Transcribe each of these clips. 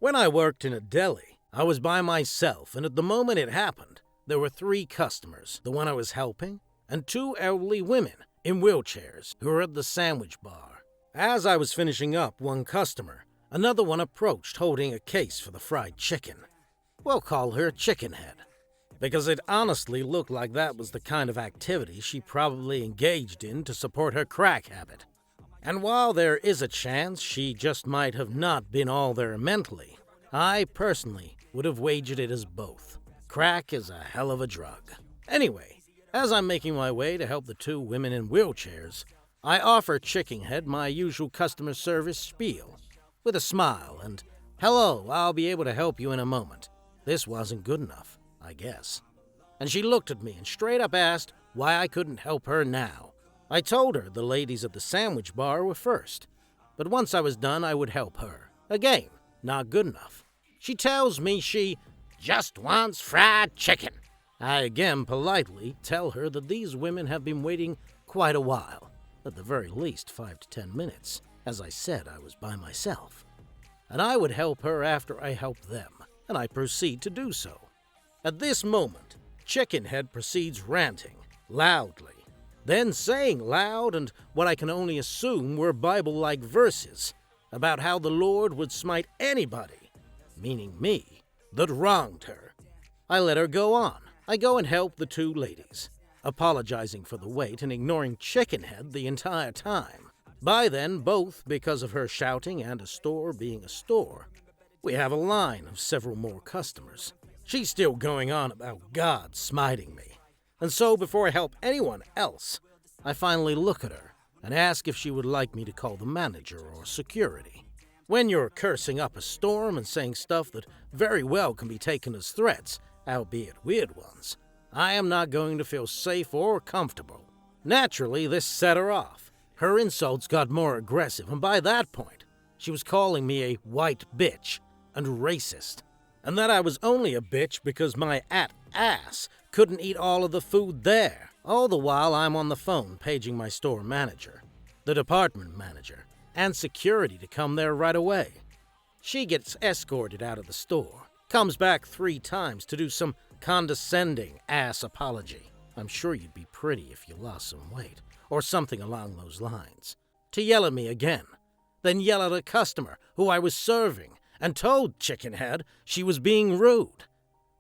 When I worked in a deli, I was by myself, and at the moment it happened, there were 3 customers, the one I was helping, and 2 elderly women in wheelchairs who were at the sandwich bar. As I was finishing up one customer, another one approached holding a case for the fried chicken. We'll call her Chickenhead, because it honestly looked like that was the kind of activity she probably engaged in to support her crack habit. And while there is a chance she just might have not been all there mentally, I personally would have wagered it as both. Crack is a hell of a drug. Anyway, as I'm making my way to help the 2 women in wheelchairs, I offer Chickenhead my usual customer service spiel, with a smile and, "Hello, I'll be able to help you in a moment." This wasn't good enough, I guess. And she looked at me and straight up asked why I couldn't help her now. I told her the ladies at the sandwich bar were first, but once I was done I would help her. Again, not good enough. She tells me she just wants fried chicken. I again politely tell her that these women have been waiting quite a while, at the very least 5 to 10 minutes. As I said, I was by myself, and I would help her after I helped them, and I proceed to do so. At this moment, Chickenhead proceeds ranting, loudly, then saying loud and what I can only assume were Bible-like verses about how the Lord would smite anybody, meaning me, that wronged her. I let her go on. I go and help the 2 ladies, apologizing for the wait and ignoring Chickenhead the entire time. By then, both because of her shouting and a store being a store, we have a line of several more customers. She's still going on about God smiting me. And so, before I help anyone else, I finally look at her and ask if she would like me to call the manager or security. When you're cursing up a storm and saying stuff that very well can be taken as threats, albeit weird ones, I am not going to feel safe or comfortable. Naturally, this set her off. Her insults got more aggressive, and by that point, she was calling me a white bitch and racist, and that I was only a bitch because my ass couldn't eat all of the food there. All the while I'm on the phone paging my store manager, the department manager, and security to come there right away. She gets escorted out of the store, comes back 3 times to do some condescending ass apology. I'm sure you'd be pretty if you lost some weight, or something along those lines. To yell at me again, then yell at a customer who I was serving and told Chickenhead she was being rude,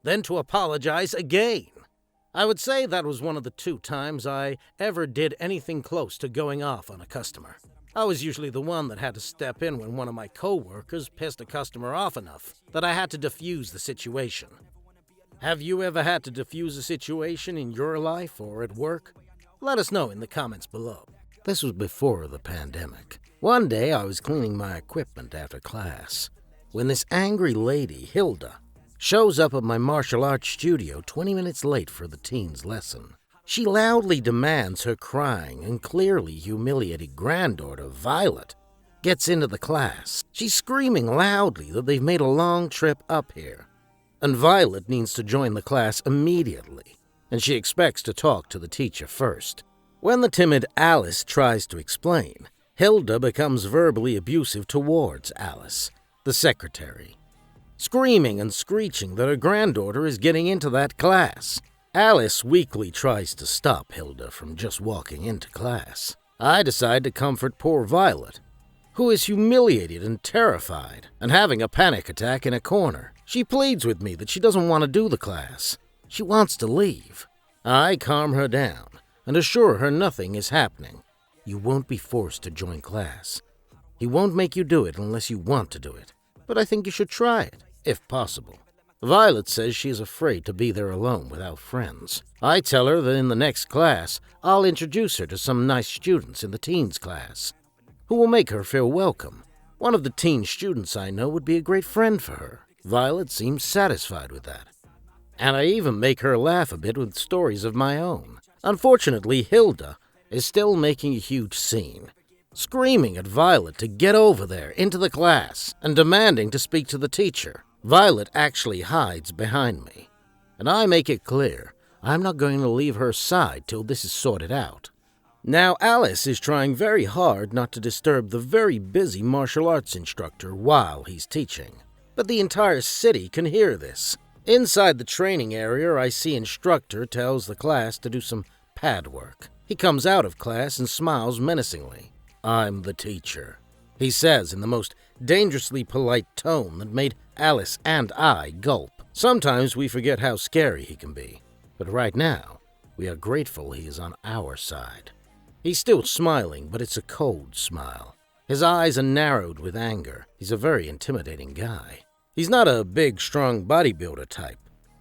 then to apologize again. I would say that was one of the 2 times I ever did anything close to going off on a customer. I was usually the one that had to step in when one of my co-workers pissed a customer off enough that I had to defuse the situation. Have you ever had to defuse a situation in your life or at work? Let us know in the comments below. This was before the pandemic. One day I was cleaning my equipment after class when this angry lady, Hilda, shows up at my martial arts studio 20 minutes late for the teens' lesson. She loudly demands her crying and clearly humiliated granddaughter, Violet, gets into the class. She's screaming loudly that they've made a long trip up here, and Violet needs to join the class immediately, and she expects to talk to the teacher first. When the timid Alice tries to explain, Hilda becomes verbally abusive towards Alice, the secretary, screaming and screeching that her granddaughter is getting into that class. Alice weakly tries to stop Hilda from just walking into class. I decide to comfort poor Violet, who is humiliated and terrified and having a panic attack in a corner. She pleads with me that she doesn't want to do the class. She wants to leave. I calm her down and assure her nothing is happening. You won't be forced to join class. He won't make you do it unless you want to do it. But I think you should try it, if possible. Violet says she is afraid to be there alone without friends. I tell her that in the next class, I'll introduce her to some nice students in the teens class, who will make her feel welcome. One of the teen students I know would be a great friend for her. Violet seems satisfied with that. And I even make her laugh a bit with stories of my own. Unfortunately, Hilda is still making a huge scene, screaming at Violet to get over there into the class and demanding to speak to the teacher. Violet actually hides behind me, and I make it clear I'm not going to leave her side till this is sorted out. Now Alice is trying very hard not to disturb the very busy martial arts instructor while he's teaching. but the entire city can hear this. Inside the training area, I see instructor tells the class to do some pad work. He comes out of class and smiles menacingly. "I'm the teacher," he says in the most dangerously polite tone that made Alice and I gulp. Sometimes we forget how scary he can be, but right now, we are grateful he is on our side. He's still smiling, but it's a cold smile. His eyes are narrowed with anger. He's a very intimidating guy. He's not a big, strong bodybuilder type.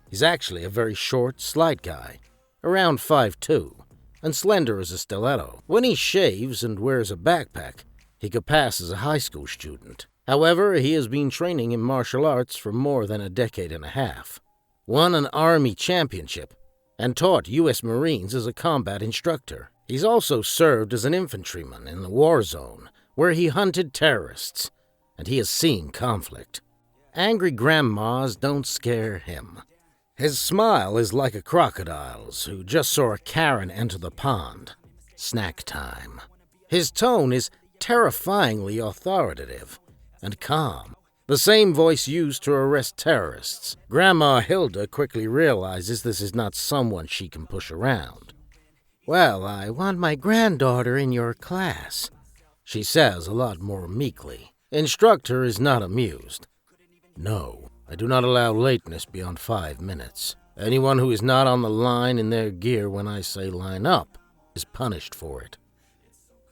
He's actually a very short, slight guy, around 5'2", and slender as a stiletto. When he shaves and wears a backpack, he could pass as a high school student. However, he has been training in martial arts for more than a decade and a half, won an Army championship, and taught U.S. Marines as a combat instructor. He's also served as an infantryman in the war zone, where he hunted terrorists, and he has seen conflict. Angry grandmas don't scare him. His smile is like a crocodile's who just saw a Karen enter the pond. Snack time. His tone is terrifyingly authoritative and calm, the same voice used to arrest terrorists. Grandma Hilda quickly realizes this is not someone she can push around. "Well, I want my granddaughter in your class," she says a lot more meekly. Instructor is not amused. "No, I do not allow lateness beyond 5 minutes. Anyone who is not on the line in their gear when I say line up is punished for it,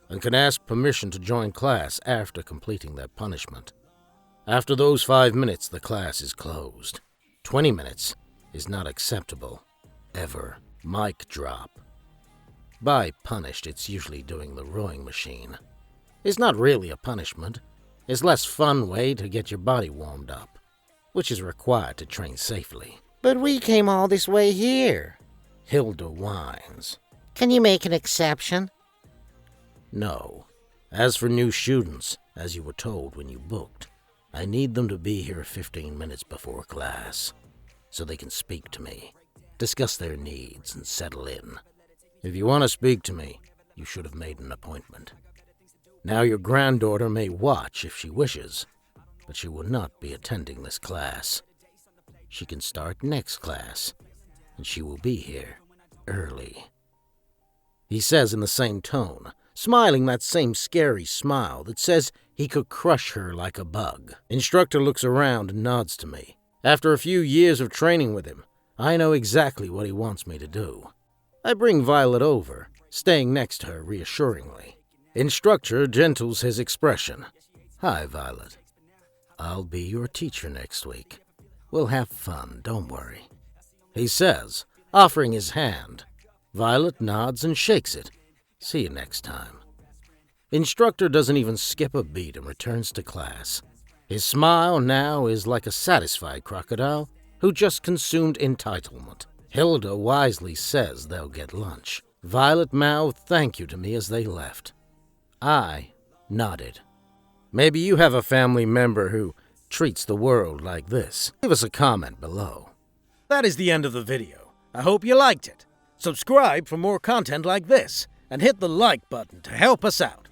and can ask permission to join class after completing their punishment. After those 5 minutes, the class is closed. 20 minutes is not acceptable. Ever. Mic drop." By punished, it's usually doing the rowing machine. It's not really a punishment. It's less fun way to get your body warmed up, which is required to train safely. "But we came all this way here," Hilda whines. "Can you make an exception?" "No. As for new students, as you were told when you booked, I need them to be here 15 minutes before class, so they can speak to me, discuss their needs, and settle in. If you want to speak to me, you should have made an appointment. Now your granddaughter may watch if she wishes, but she will not be attending this class. She can start next class, and she will be here early," he says in the same tone, smiling that same scary smile that says he could crush her like a bug. Instructor looks around and nods to me. After a few years of training with him, I know exactly what he wants me to do. I bring Violet over, staying next to her reassuringly. Instructor gentles his expression. "Hi, Violet. I'll be your teacher next week. We'll have fun, don't worry," he says, offering his hand. Violet nods and shakes it. "See you next time." Instructor doesn't even skip a beat and returns to class. His smile now is like a satisfied crocodile who just consumed entitlement. Hilda wisely says they'll get lunch. Violet mouthed thank you to me as they left. I nodded. Maybe you have a family member who treats the world like this. Leave us a comment below. That is the end of the video. I hope you liked it. Subscribe for more content like this, and hit the like button to help us out.